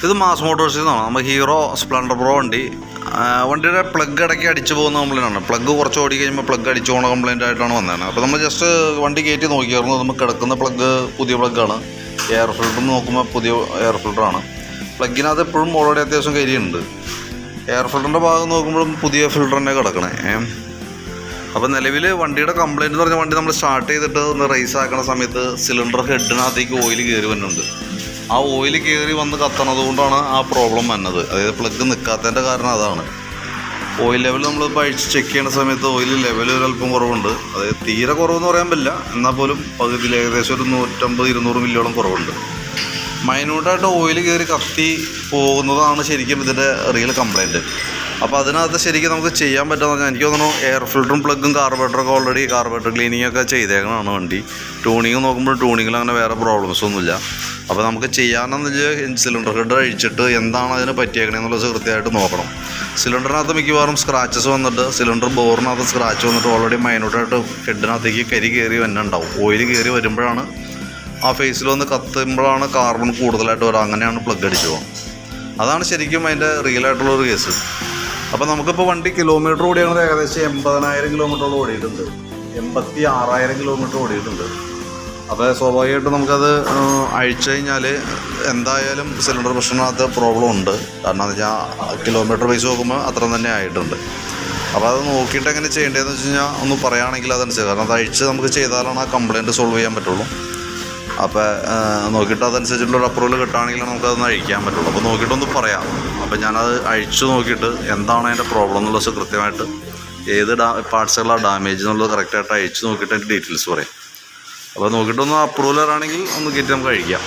ഇത് മാസ് മോട്ടോഴ്സിൽ നിന്നാണ്. നമ്മൾ ഹീറോ സ്പ്ലെൻഡർ പ്രോ വണ്ടിയുടെ പ്ലഗ് ഇടയ്ക്ക് അടിച്ചു പോകുന്ന കംപ്ലൈൻ്റ് ആണ്. പ്ലഗ് കുറച്ച് ഓടി കഴിയുമ്പോൾ പ്ലഗ് അടിച്ചു പോകുന്ന കംപ്ലൈൻ്റ് ആയിട്ടാണ് വന്നത്. അപ്പോൾ നമ്മൾ ജസ്റ്റ് വണ്ടി കയറ്റി നോക്കിയായിരുന്നു. നമുക്ക് കിടക്കുന്ന പ്ലഗ് പുതിയ പ്ലഗ്ഗാണ്. എയർ ഫിൽറ്റർ നോക്കുമ്പോൾ പുതിയ എയർ ഫിൽറ്ററാണ്. പ്ലഗിനകത്ത് എപ്പോഴും ഓൾറെഡി അത്യാവശ്യം കരിയുണ്ട്. എയർ ഫിൽറ്ററിൻ്റെ ഭാഗം നോക്കുമ്പോഴും പുതിയ ഫിൽറ്റർ തന്നെ കിടക്കണേ. അപ്പോൾ നിലവിൽ വണ്ടിയുടെ കംപ്ലൈൻറ്റ് എന്ന് പറഞ്ഞാൽ വണ്ടി നമ്മൾ സ്റ്റാർട്ട് ചെയ്തിട്ട് ഒന്ന് റേസ് ആക്കുന്ന സമയത്ത് സിലിണ്ടർ ഹെഡിനകത്തേക്ക് ഓയിൽ കയറി വരുന്നുണ്ട്. ആ ഓയിൽ കയറി വന്ന് കത്തണത് കൊണ്ടാണ് ആ പ്രോബ്ലം വന്നത്. അതായത് പ്ലഗ് നിൽക്കാത്തതിൻ്റെ കാരണം അതാണ്. ഓയിൽ ലെവൽ നമ്മൾ അഴിച്ച് ചെക്ക് ചെയ്യുന്ന സമയത്ത് ഓയിൽ ലെവൽ ഒരല്പം കുറവുണ്ട്. അതായത് തീരെ കുറവെന്ന് പറയാൻ പറ്റില്ല, എന്നാൽ പോലും പകുതിയിൽ ഏകദേശം ഒരു 150-200 മില്ലിയോളം കുറവുണ്ട്. മൈന്യൂട്ടായിട്ട് ഓയിൽ കയറി കത്തി പോകുന്നതാണ് ശരിക്കും ഇതിൻ്റെ റിയൽ കംപ്ലൈൻറ്റ്. അപ്പോൾ അതിനകത്ത് ശരിക്കും നമുക്ക് ചെയ്യാൻ പറ്റുമെന്ന് പറഞ്ഞാൽ എനിക്ക് തോന്നുന്നു എയർ ഫിൽറ്ററും പ്ലഗും കാർബറേറ്ററൊക്കെ ഓൾറെഡി കാർബറേറ്റർ ക്ലീനിങ് ഒക്കെ ചെയ്തേക്കണതാണ് വണ്ടി. ട്യൂണിങ് നോക്കുമ്പോൾ ട്യൂണിങ്ങിൽ അങ്ങനെ വേറെ പ്രോബ്ലംസ് ഒന്നുമില്ല. അപ്പോൾ നമുക്ക് ചെയ്യാനെന്ന് വെച്ചാൽ സിലിണ്ടർ ഹെഡ് അഴിച്ചിട്ട് എന്താണ് അതിന് പറ്റിയേക്കണേന്നുള്ളത് കൃത്യമായിട്ട് നോക്കണം. സിലിണ്ടറിനകത്ത് മിക്കവാറും സ്ക്രാച്ചസ് വന്നിട്ട് സിലിണ്ടർ ബോറിനകത്ത് സ്ക്രാച്ച് വന്നിട്ട് ഓൾറെഡി മൈന്യൂട്ടായിട്ട് ഹെഡിനകത്തേക്ക് കരി കയറി വന്നുണ്ടാവും. ഓയിൽ കയറി വരുമ്പോഴാണ് ആ ഫേസിൽ വന്ന് കത്തുമ്പോഴാണ് കാർബൺ കൂടുതലായിട്ട് വരിക. അങ്ങനെയാണ് പ്ലഗ് അടിച്ചു പോകും. അതാണ് ശരിക്കും അതിൻ്റെ റിയലായിട്ടുള്ളൊരു കേസ്. അപ്പോൾ നമുക്കിപ്പോൾ വണ്ടി കിലോമീറ്റർ ഓടിയാണത് ഏകദേശം 80,000 കിലോമീറ്ററോളം ഓടിയിട്ടുണ്ട്. 86,000 കിലോമീറ്റർ ഓടിയിട്ടുണ്ട്. അപ്പോൾ സ്വാഭാവികമായിട്ടും നമുക്കത് അഴിച്ചു കഴിഞ്ഞാൽ എന്തായാലും സിലിണ്ടർ പ്രഷറിനകത്ത് പ്രോബ്ലം ഉണ്ട്. കാരണം എന്ന് വെച്ചാൽ കിലോമീറ്റർ വൈസ് നോക്കുമ്പോൾ അത്ര തന്നെ ആയിട്ടുണ്ട്. അപ്പോൾ അത് നോക്കിയിട്ട് എങ്ങനെ ചെയ്യേണ്ടതെന്ന് വെച്ച് കഴിഞ്ഞാൽ ഒന്ന് പറയുകയാണെങ്കിൽ അതനുസരിച്ച്, കാരണം അത് അഴിച്ച് നമുക്ക് ചെയ്താലാണ് ആ കംപ്ലയിൻറ്റ് സോൾവ് ചെയ്യാൻ പറ്റുള്ളൂ. അപ്പോൾ നോക്കിയിട്ട് അതനുസരിച്ചുള്ളൊരു അപ്രൂവൽ കിട്ടുകയാണെങ്കിലാണ് നമുക്കതൊന്ന് അഴിക്കാൻ പറ്റുള്ളൂ. അപ്പോൾ നോക്കിയിട്ടൊന്ന് പറയാം. അപ്പോൾ ഞാനത് അഴിച്ചു നോക്കിയിട്ട് എന്താണ് അതിൻ്റെ പ്രോബ്ലം എന്നുള്ളത് കൃത്യമായിട്ട് ഏത് പാർട്സുകളാണ് ഡാമേജ് എന്നുള്ളത് കറക്റ്റായിട്ട് അഴിച്ചു നോക്കിയിട്ട് അതിൻ്റെ ഡീറ്റെയിൽസ് പറയാം. അപ്പോൾ നോക്കിയിട്ടൊന്ന് അപ്രൂവൽ ആണെങ്കിൽ ഒന്ന് കയറ്റി നമുക്ക് അഴിക്കാം.